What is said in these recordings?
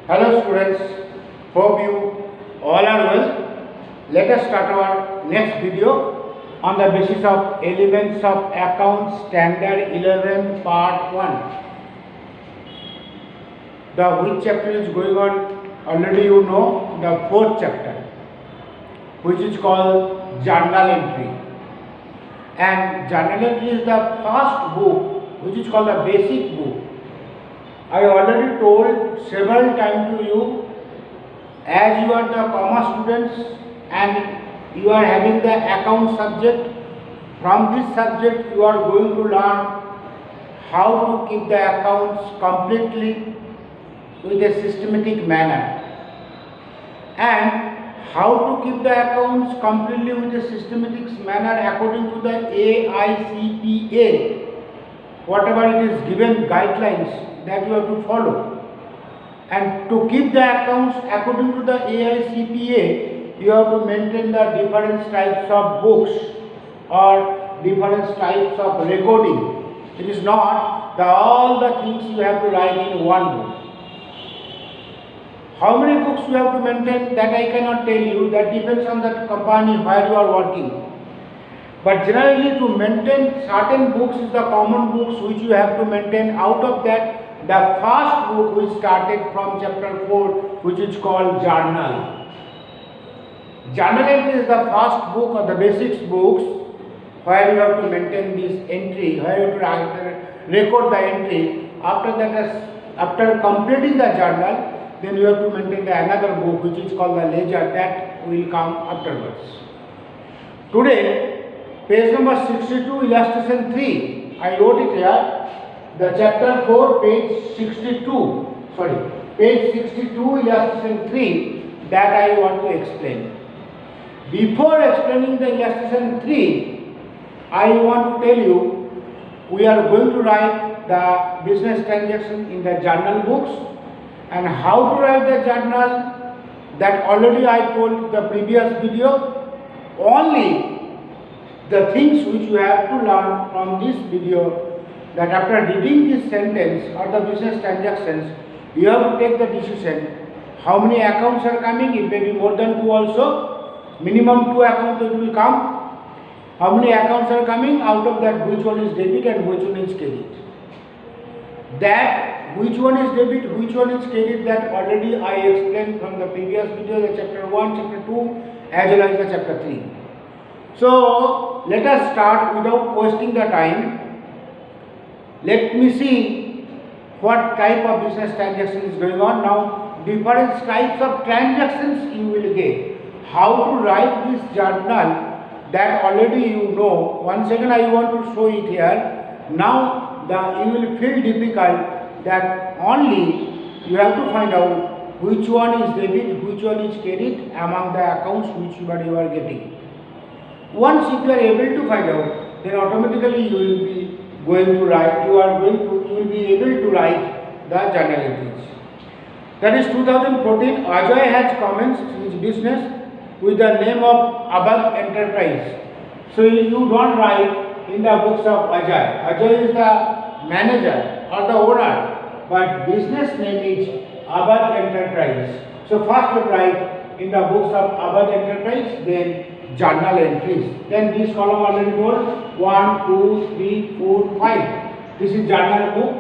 Hello students, hope you all are well. Let us start our next video on the basis of elements of accounts standard 11 part 1. The which chapter is going on already you know, the fourth chapter, which is called journal entry. And journal entry is the first book which is called the basic book. I already told several times to you, as you are the commerce students and you are having the account subject, from this subject you are going to learn how to keep the accounts completely with a systematic manner, and how to keep the accounts completely with a systematic manner according to the AICPA, whatever it is given guidelines that you have to follow. And to keep the accounts according to the AICPA, you have to maintain the different types of books or different types of recording. It is not all the things you have to write in one book. How many books you have to maintain, that I cannot tell you. That depends on the company where you are working. But generally, to maintain certain books is the common books which you have to maintain. Out of that, the first book we started from chapter 4, which is called journal. Journal entry is the first book or the basics books where you have to maintain this entry, where you have to record the entry. After that, after completing the journal, then you have to maintain another book which is called the ledger, that will come afterwards. Today, page number 62, illustration 3, I wrote it here. The chapter 4, page 62, page 62, illustration 3, that I want to explain. Before explaining the illustration 3, I want to tell you, we are going to write the business transaction in the journal books, and how to write the journal, that already I told the previous video. Only the things which you have to learn from this video, that after reading this sentence or the business transactions, you have to take the decision how many accounts are coming. It may be more than 2 also, minimum 2 accounts it will come. How many accounts are coming, out of that which one is debit and which one is credit. That which one is debit, which one is credit, that already I explained from the previous video, the chapter 1, chapter 2 as well as the chapter 3. So let us start without wasting the time. Let me see what type of business transaction is going on. Now, different types of transactions you will get. How to write this journal, that already you know. Once again I want to show it here. Now you will feel difficult, that only you have to find out which one is debit, which one is credit among the accounts which you are getting. Once if you are able to find out, then automatically you will be going to write, you will be able to write the journal entries. That is 2014, Ajay has commenced his business with the name of Abad Enterprise. So you don't write in the books of Ajay. Ajay is the manager or the owner, but business name is Abad Enterprise. So first you write in the books of Abad Enterprise, then journal entries. Then this column already told 1, 2, 3, 4, 5. This is journal book.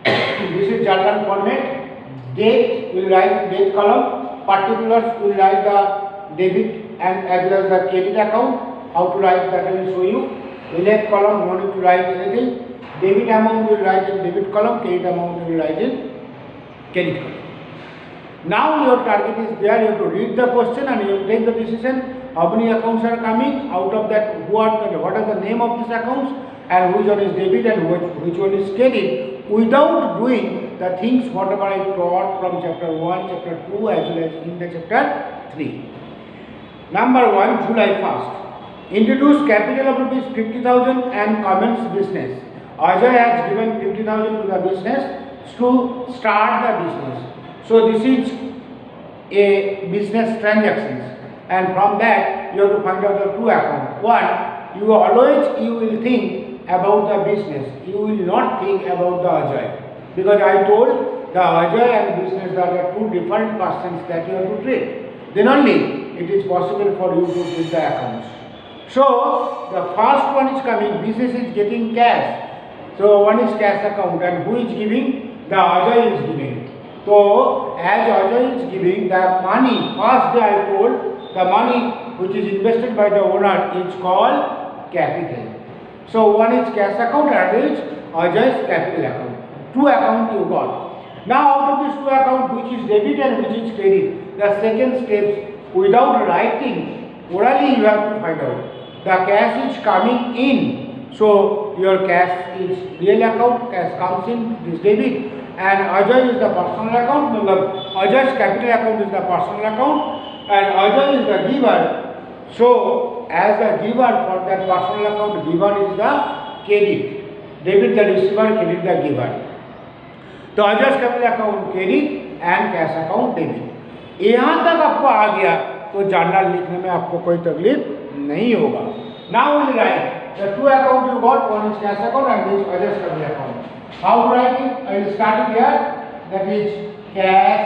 This is journal format. Date will write date column. Particulars will write the debit and as well as the credit account. How to write that I will show you. Elect column, no need to write anything. Debit amount will write in debit column. Credit amount will write in credit column. Now your target is there, you have to read the question and you take the decision how many accounts are coming, out of that what is the name of these accounts and which one is debit and which one is credit, without doing the things whatever I taught from chapter 1, chapter 2 as well as in the chapter 3. Number 1, July 1st. Introduce capital of rupees 50,000 and commence business. Ajay has given 50,000 to the business to start the business. So this is a business transactions, and from that you have to find out the 2 accounts. One, you will think about the business, you will not think about the Ajay, because I told the Ajay and business are the two different persons that you have to treat. Then only it is possible for you to treat the accounts. So the first one is coming, business is getting cash. So one is cash account, and who is giving? The Ajay is giving. So as Ajay is giving the money, first day I told the money which is invested by the owner is called capital. So one is cash account and is Ajay's capital account. Two accounts you got. Now out of these two accounts, which is debit and which is credit, the second step, without writing, orally you have to find out. The cash is coming in. So your cash is real account, cash comes in, this debit, and Ajay is the personal account. Ajay's capital account is the personal account, and Ajay is the giver. So as the giver for that personal account, giver is the credit. Debit the receiver, credit the giver. तो Ajay's capital account credit and cash account debit. यहाँ तक आपको आ गया तो journal लिखने में आपको कोई तकलीफ नहीं होगा. Now we'll write the two account you got, one is cash account and this Ajay's capital account. How to write it? I will start it here. That is cash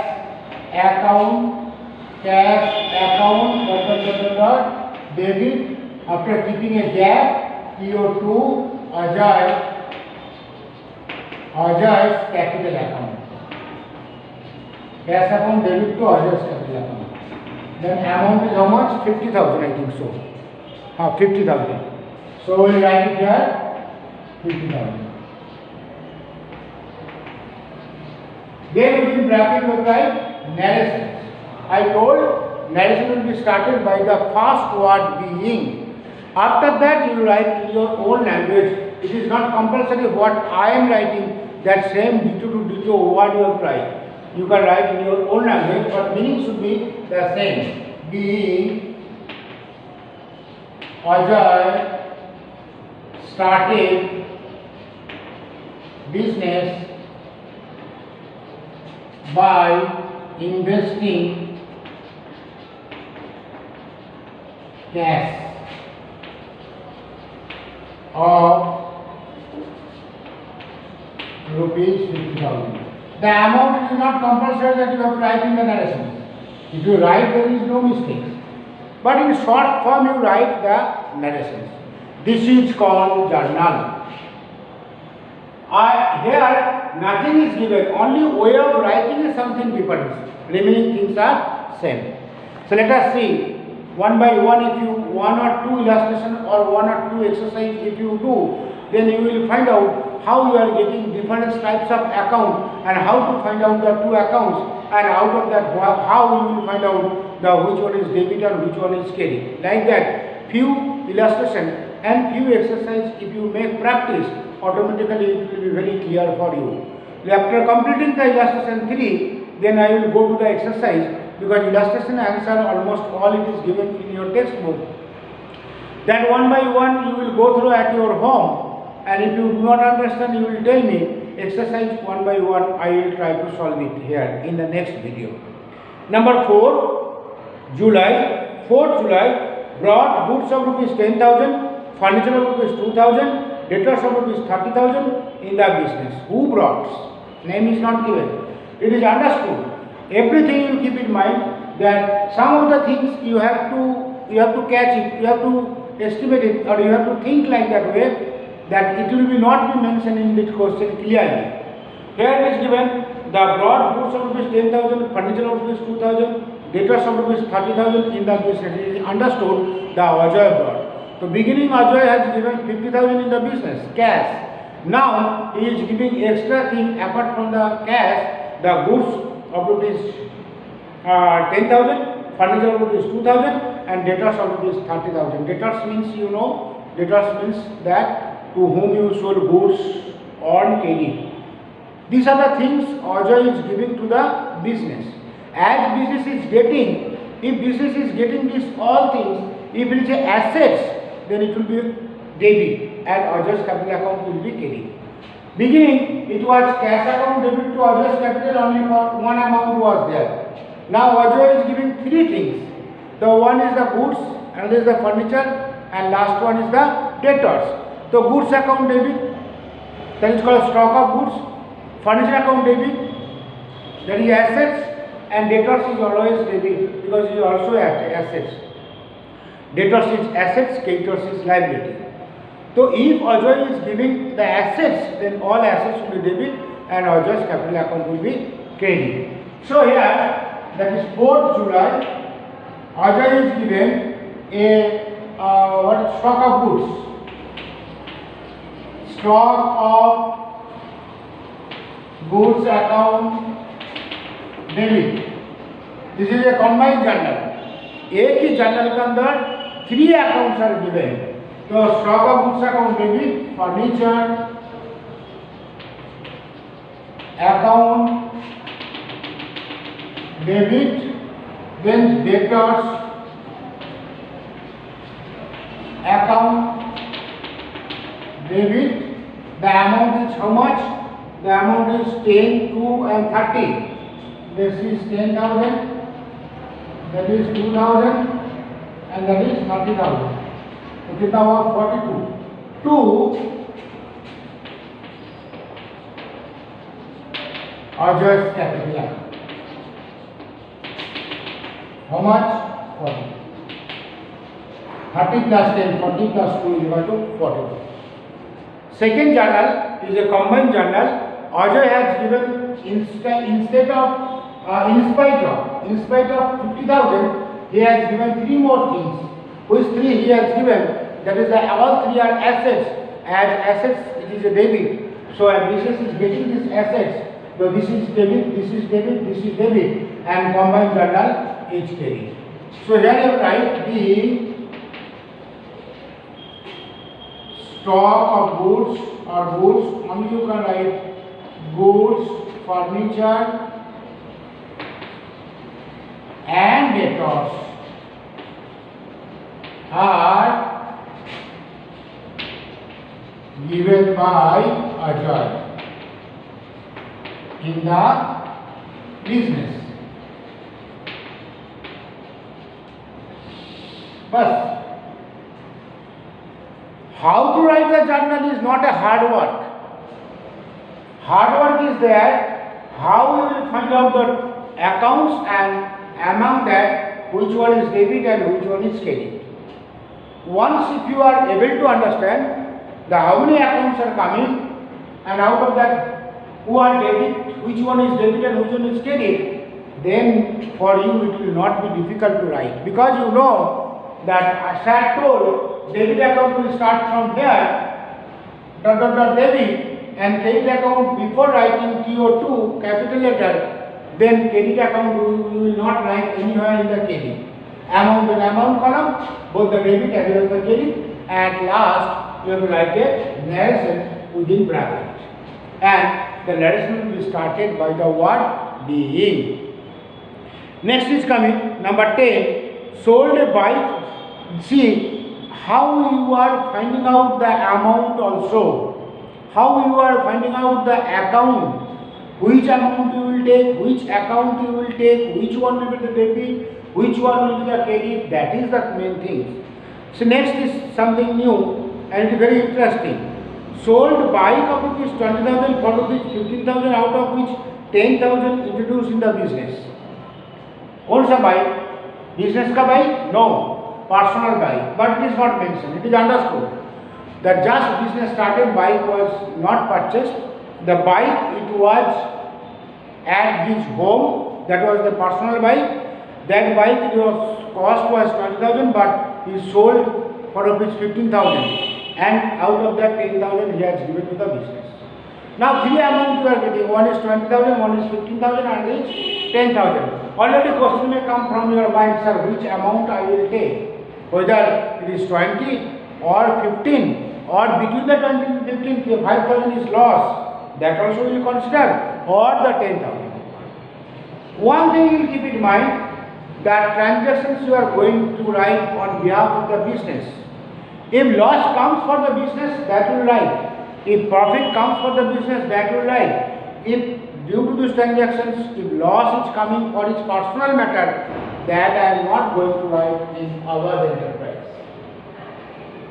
account, debit. After keeping a gap, PO2 Ajay's capital account. Cash account debit to Ajay's capital account. Then amount is how much? 50,000, I think so. 50,000. So we will write it here 50,000. Then within bracket we will write narration. I told narration will be started by the first word being. After that you will write in your own language. It is not compulsory what I am writing, that same ditto to ditto word you have to write. You can write in your own language, but meaning should be the same. Being Ajay started business by investing cash of rupees 50,000. The amount is not compulsory that you have to write in the narration. If you write, there is no mistake. But in short form, you write the narrations. This is called journal. Here, nothing is given. Only way of writing is something different. Remaining things are same. So let us see one by one. If you one or two illustration or one or two exercise, if you do, then you will find out how you are getting different types of account and how to find out the two accounts, and out of that how you will find out the which one is debit and which one is credit. Like that, few illustration and few exercise, if you make practice, automatically it will be very clear for you. After completing the illustration 3, then I will go to the exercise, because illustration answer almost all it is given in your textbook. Then one by one you will go through at your home, and if you do not understand, you will tell me. Exercise one by one I will try to solve it here in the next video. Number 4, July, 4th July, brought goods of rupees 10,000, furniture of rupees 2,000, debtors of rupees 30,000 in the business. Who brought? Name is not given. It is understood. Everything you keep in mind that some of the things you have to catch it, you have to estimate it, or you have to think like that way, that it will not be mentioned in this question clearly. Here it is given the broad goods of rupees 10,000, furniture of rupees 2,000, debtors of rupees 30,000 in the business. It is understood the Ajay brought. So beginning Ajay has given 50,000 in the business, cash. Now he is giving extra thing apart from the cash, the goods of rupees 10,000, furniture of rupees 2,000 and debtors of rupees 30,000. Debtors means, you know, debtors means that to whom you sold goods on credit. These are the things Ajay is giving to the business. As business is getting, if business is getting these all things, if it is assets, then it will be debit and Ajay's capital account will be credit. Beginning, it was cash account debit to Ajay's capital, only for one amount was there. Now Ajay is giving three things. The one is the goods, another is the furniture, and last one is the debtors. So goods account debit, that is called stock of goods. Furniture account debit, that is assets, and debtors is always debit because it is also assets. Debtors is assets, creditors is liability. So if Ajay is giving the assets, then all assets will be debit and Ajay's capital account will be credit. So here, that is 4th July, Ajay is given a stock of goods. Stock of goods account debit. This is a combined journal. एक ही journal के अंदर 3 accounts are given. तो stock of goods account debit, furniture account debit, then debtors account debit. The amount is how much? The amount is 10, 2 and 30. This is 10,000, that is 2,000 and that is 30,000. So कितना हुआ? 42. 2 Ajay's capital account. How much? 40. 30 plus 10, 40 plus 2 is equal to 42. Second journal is a combined journal. Ajay has given in spite of 50,000, he has given 3 more things. Which 3 he has given? That is all 3 are assets. As assets, it is a debit. So a business is getting these assets. So this is debit, this is debit, this is debit, and combined journal is credit. So here you write the stock of goods or goods. Only you can write goods, furniture, and debtors are given by Ajay in the business. But how to write the journal is not a hard work. Hard work is there. How we will find out the accounts and among that which one is debit and which one is credit. Once if you are able to understand the how many accounts are coming and out of that who are debit, which one is debit and which one is credit, then for you it will not be difficult to write, because you know that as I told, debit account will start from here, debit, and credit account before writing TO2 capital letter, then credit account you will not write anywhere in the credit. Amount and amount column, both the debit as well as the credit, and last you have to write a narration within bracket. And the narration will be started by the word being. Next is coming number 10, sold a bike. See how you are finding out the amount also, how you are finding out the account, which amount you will take, which account you will take, which one will be the debit, which one will be the credit. That is the main thing. So next is something new and it is very interesting. Sold bike of rupees 20,000 for rupees 15,000, out of which 10,000 introduced in the business. कौन सा bike? Business का bike? No. Personal bike, but it is not mentioned. It is understood that just business started, bike was not purchased. The bike it was at his home, that was the personal bike. That bike it was cost was 20,000, but he sold for rupees 15,000, and out of that 10,000 he has given to the business. Now 3 amounts you are getting, one is 20,000, one is 15,000, and is 10,000. Already question may come from your mind, sir, which amount I will take? Whether it is 20 or 15 or between the 20 and 15, 5,000 is loss, that also we will consider, or the 10,000. One thing you will keep in mind, that transactions you are going to write on behalf of the business. If loss comes for the business, that will write. If profit comes for the business, that will write. If due to these transactions, if loss is coming for his personal matter, that I am not going to write in our enterprise.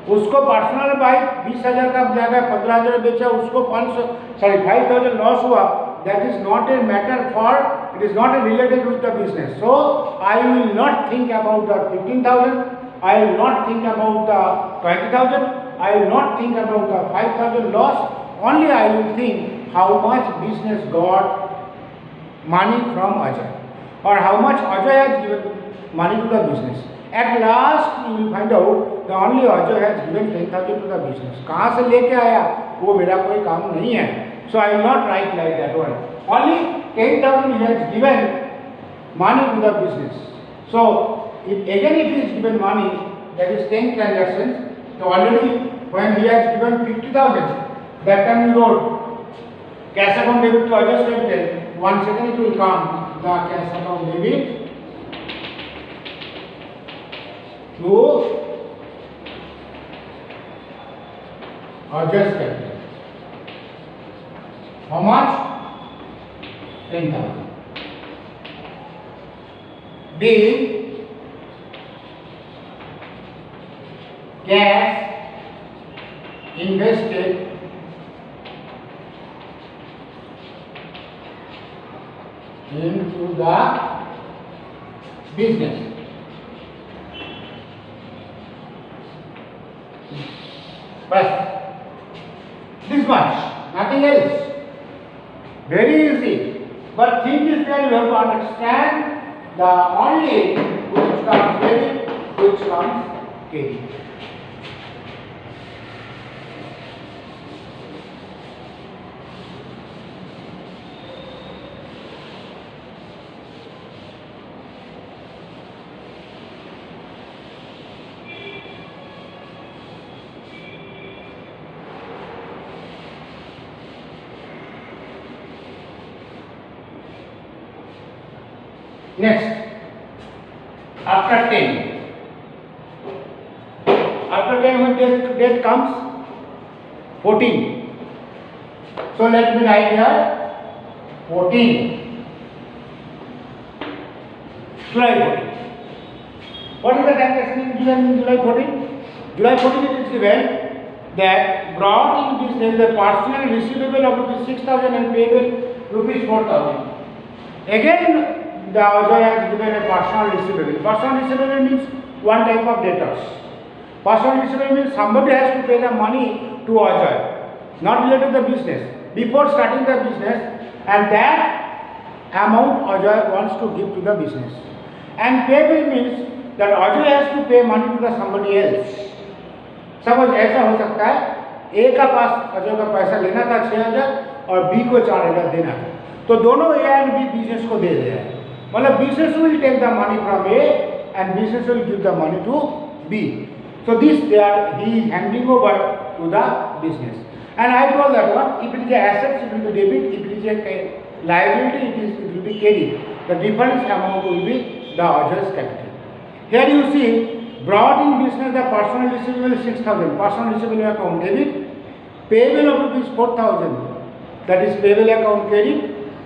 उसको personal bike 20,000 का ज्यादा 15,000 बेचा, उसको 5,000 loss हुआ, that is not a matter for, it is not related with the business. So I will not think about the 15,000, I will not think about the 20,000, I will not think about the 5,000 loss, only I will think how much business got money from Ajay, or how much Ajay has given money to the business. At last you will find out the only Ajay has given 10,000 to the business. कहाँ से लेके आया वो मेरा कोई काम नहीं है. So I will not write like that one. Only 10,000 he has given money to the business. So if again if he is given money, that is 10 transactions. So already when he has given 50,000, that time you wrote cash account debit to Ajay's capital. 1 second it will come, the cash account debit to Ajay's capital. How much? 10,000. B, cash invested into the business. But this much, nothing else. Very easy. But thing is that you have to understand the only which comes debit, which comes credit. Next, after 10. After 10 when date comes? 14. So let me write here 14. July 14. What is the transaction given in July 14? July 14 it is given that brought in business the personal receivable of ₹6,000 and payable ₹4,000. Again, the Ajay has given a personal receivable. Personal receivable means one type of debtors. Personal receivable means somebody has to pay the money to Ajay, not related to the business, before starting the business, and that amount Ajay wants to give to the business. And payable means that Ajay has to pay money to the somebody else. Suppose ऐसा हो सकता है A का पास अजय का पैसा लेना था 6,000 और B को 4,000 देना था, तो दोनों A and B बिजनेस को दे दिया है. मतलब business will take the money from A and business will give the money to B. So this he is handing over to the business. And I told that one, if it is a asset, it will be debit. If it is a liability, it will be credit. The difference amount will be the Ajay's capital. Here you see, brought in business the personal receivable 6,000, personal receivable account debit, payable of ₹4,000, that is payable account credit,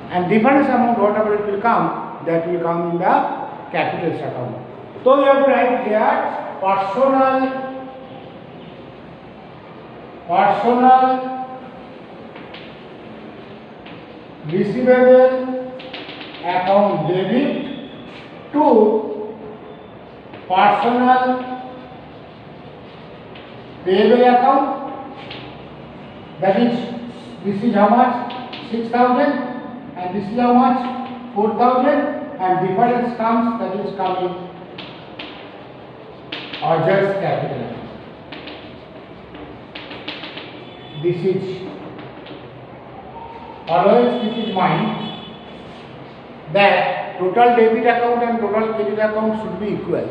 and difference amount whatever it will come, that will come in the capital account. So you have to write here personal receivable account debit to personal payable account, that is this is how much 6,000 and this is how much 4,000, and difference comes, that is coming Ajay's capital. This is, always keep in mind that total debit account and total credit account should be equal.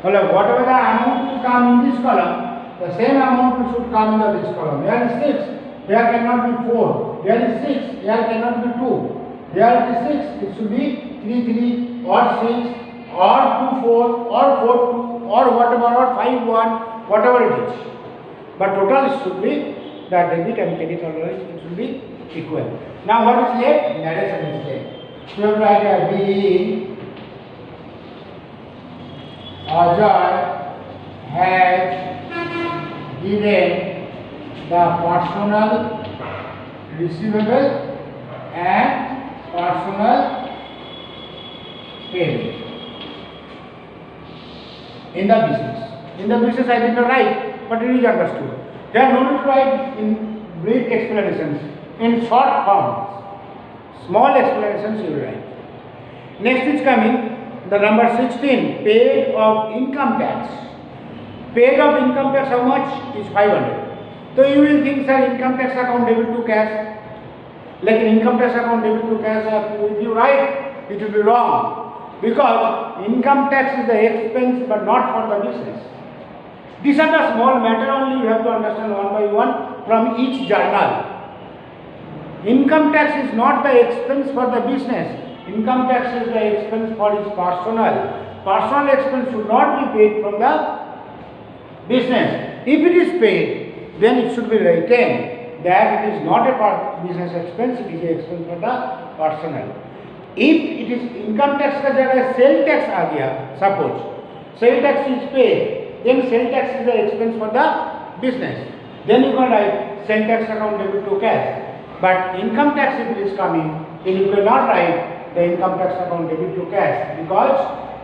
Well, whatever the amount will come in this column, the same amount should come in this column. Here is 6, here cannot be 4. Here is 6, here cannot be 2. Here it is 6, it should be 3, 3 or 6 or 2, 4 or 4, 2 or whatever, or 5, 1, whatever it is. But total should be the debit and credit, otherwise it should be equal. Now what is left? Narration is left. So you have to write here B, Ajay has given the personal receivable and personal payment in the business. In the business I did not write, but it is understood. There are no need to write in brief explanations. In short forms, small explanations you will write. Next is coming the number 16, paid of income tax. Paid of income tax, how much? Is 500. So you will think, sir, income tax account debit to cash. Like income tax account debit to cash, if you write, it will be wrong. Because income tax is the expense but not for the business. These are the small matter only you have to understand one by one from each journal. Income tax is not the expense for the business. Income tax is the expense for its personal. Personal expense should not be paid from the business. If it is paid, then it should be written that it is not a business expense, it is an expense for the personal. If it is income tax का जगह sale tax आ गया, suppose sale tax is paid, then sale tax is the expense for the business. Then you can write sale tax account debit to cash. But income tax if it is coming, then you cannot write the income tax account debit to cash, because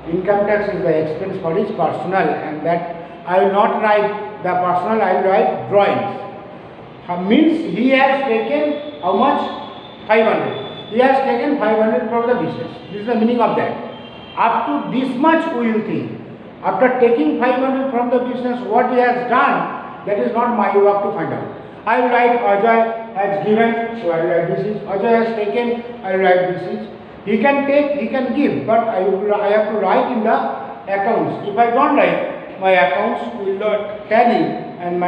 income tax is the expense for its personal, and that I will not write the personal, I will write drawings. Means he has taken how much? 500. He has taken 500 from the business. This is the meaning of that. Up to this much we will think. After taking 500 from the business, what he has done, that is not my work to find out. I will write Ajay has given, so I will write this is. Ajay has taken, I will write this is. He can take, he can give, but I have to write in the accounts. If I don't write, my accounts will not tally, and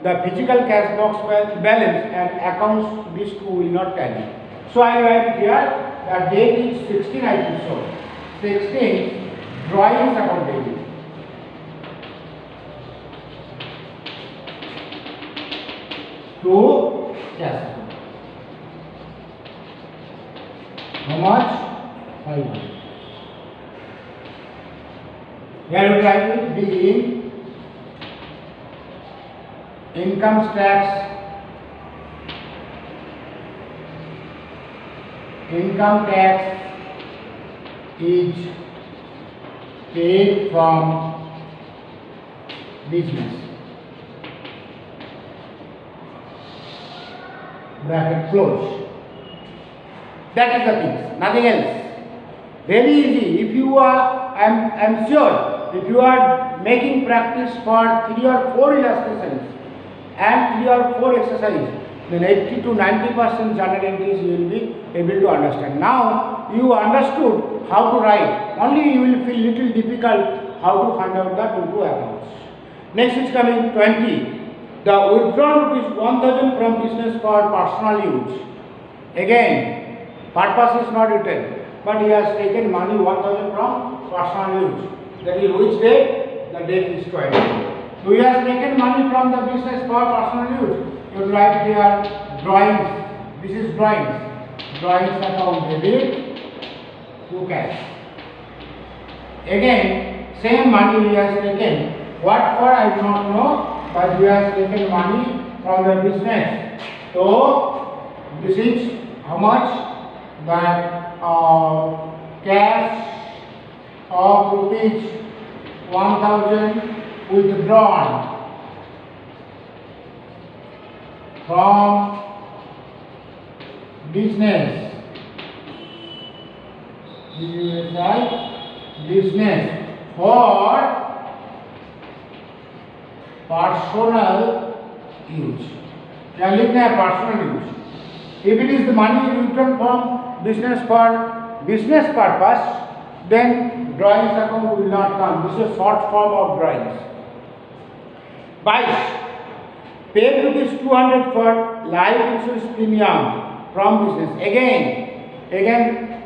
the physical cash box balance and accounts, these two will not tally. So I write here, the date is 16, I think so. 16, drawings account debit. To cash account. How much? 500. Here we write it being income tax is paid from business. Bracket close. That is the thing, nothing else. Very easy. If you are, I am sure, if you are making practice for 3 or 4 illustrations and 3 or 4 exercises, then 80 to 90% journal entries you will be able to understand. Now you understood how to write. Only you will feel little difficult how to find out the two accounts. Next is coming 20. The withdrawn rupees 1000 from business for personal use. Again, purpose is not written, but he has taken money 1000 from personal use. That is which date? The date is 20. So he has taken money from the business for personal use. You write here drawings. This is drawings. Drawings account debit to cash. Again, same money he has taken. What for I do not know, but he has taken money from the business. So this is how much? That cash of rupees 1000 withdrawn from business. Business for personal use. क्या लिखना है? Personal use. If it is the money returned from business for business purpose, then drawings account will not come. This is a short form of drawings. 22. Paid rupees 200 for life insurance premium from business. Again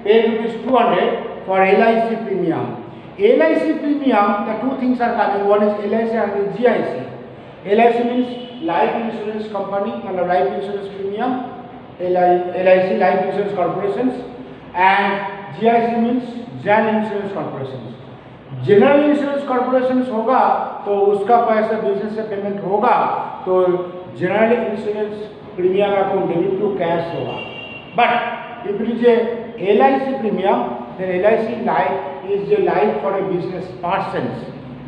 paid rupees 200 for LIC premium. LIC premium, the two things are coming. One is LIC and GIC. LIC means life insurance company, and life insurance premium. LIC life insurance corporations, and GIC means general insurance corporations. General insurance corporation होगा तो उसका पैसा business से payment होगा तो general insurance premium account debit to cash होगा. But if it is a LIC premium, then LIC life is a life for a business persons.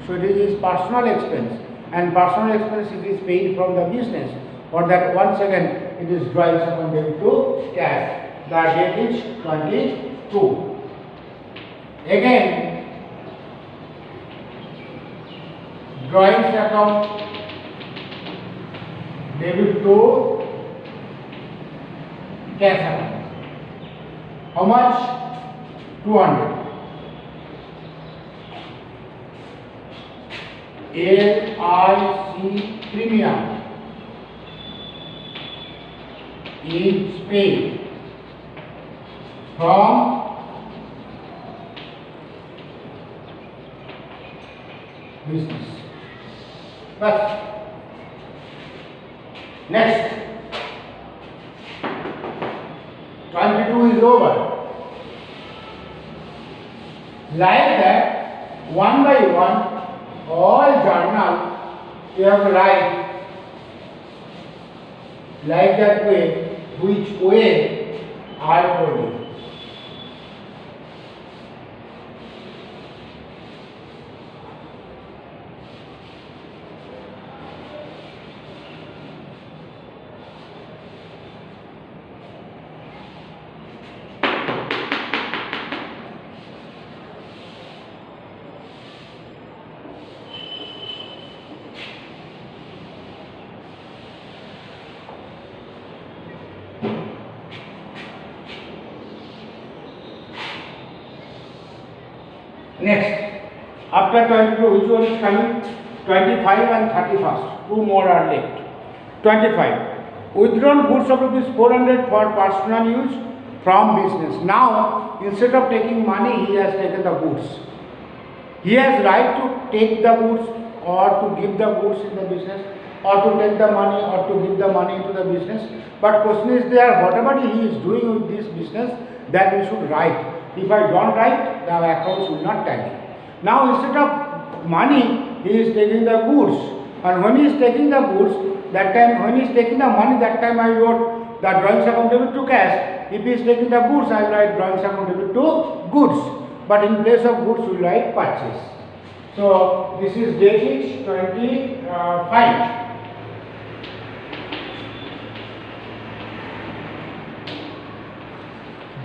So it is his personal expense, and personal expense it is paid from the business. For that, once again, it is drawing account debit to cash. The date is 22. Again, drawings account debit to cash account. How much? 200. LIC premium is paid from business. But next, 22 is over. Like that, one by one, all journal you have to write like that way, which way I told you. Next, after 22, which one is coming? 25 and 31st. Two more are left. 25. Withdrawn goods of rupees 400 for personal use from business. Now, instead of taking money, he has taken the goods. He has right to take the goods or to give the goods in the business, or to take the money or to give the money to the business. But question is there, whatever he is doing with this business, that we should write. If I don't write, the accounts will not tally. Now instead of money, he is taking the goods. And when he is taking the goods, that time, when he is taking the money, that time I wrote the drawings account debit to cash. If he is taking the goods, I will write drawings account debit to goods. But in place of goods, we will write purchase. So this is date is 25.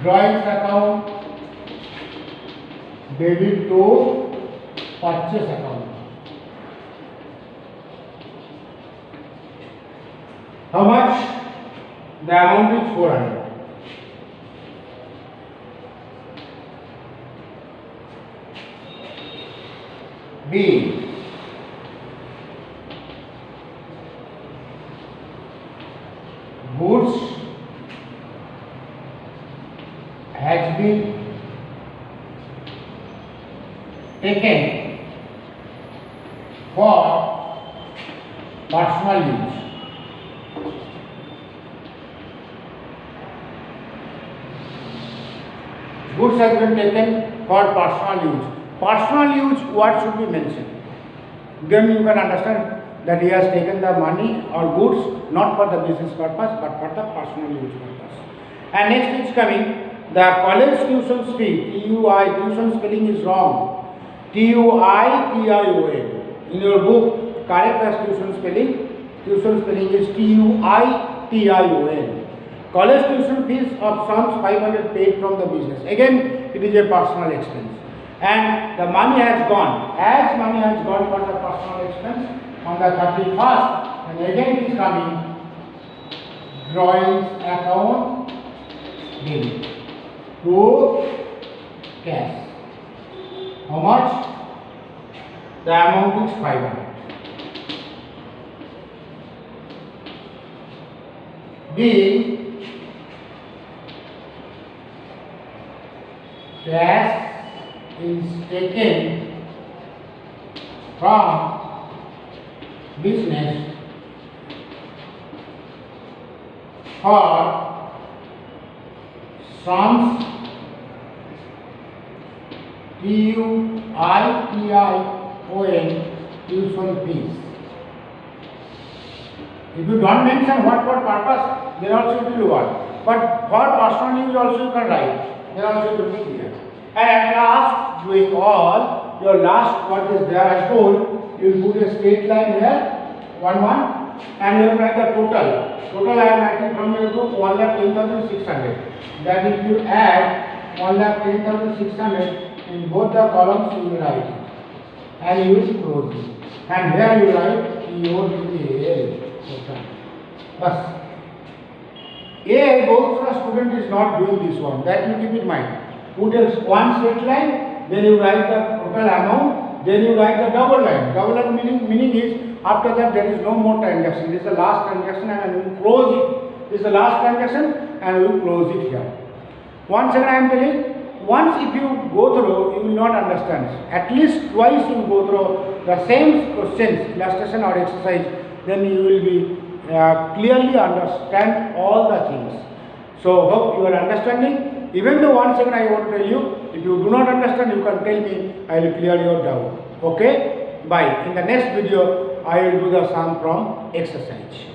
Drawings account debit to purchase account. How much? The amount is 400. B. Goods has been taken for personal use. Goods has been taken for personal use. Personal use, what should be mentioned? Then you can understand that he has taken the money or goods not for the business purpose but for the personal use purpose. And next is coming the college tuition fee. TUI, tuition spelling is wrong. TUITION. In your book, correct as tuition spelling. Tuition spelling is TUITION. College tuition fees of sums 500 paid from the business. Again, it is a personal expense. And the money has gone. As money has gone for the personal expense on the 31st, and again it is coming drawings account debit to cash. How much? The amount is 500. B. Cash is taken from business for sums TUITION tuition fees. If you don't mention what for purpose, then also it will work. But for personal use also you can write. Then also it will be clear. And last, doing all, your last what is there I told, you will put a straight line here, 1 1, and you will write the total. Total I am writing from your book 1,10,600. That if you add 1,10,600 in both the columns, you will write it. And you will close it. And here you write EODA. Bas. A both student is not doing this one. That you keep in mind. Put a one straight line, then you write the total amount, then you write the double line. Double line meaning is after that there is no more transaction. This is the last transaction and we will close it. This is the last transaction and we will close it here. Once again I am telling, once if you go through, you will not understand. At least twice you go through the same questions, illustration or exercise, then you will be clearly understand all the things. So hope you are understanding. Even though once again I want to tell you, if you do not understand, you can tell me, I will clear your doubt. Okay? Bye. In the next video, I will do the sum from exercise.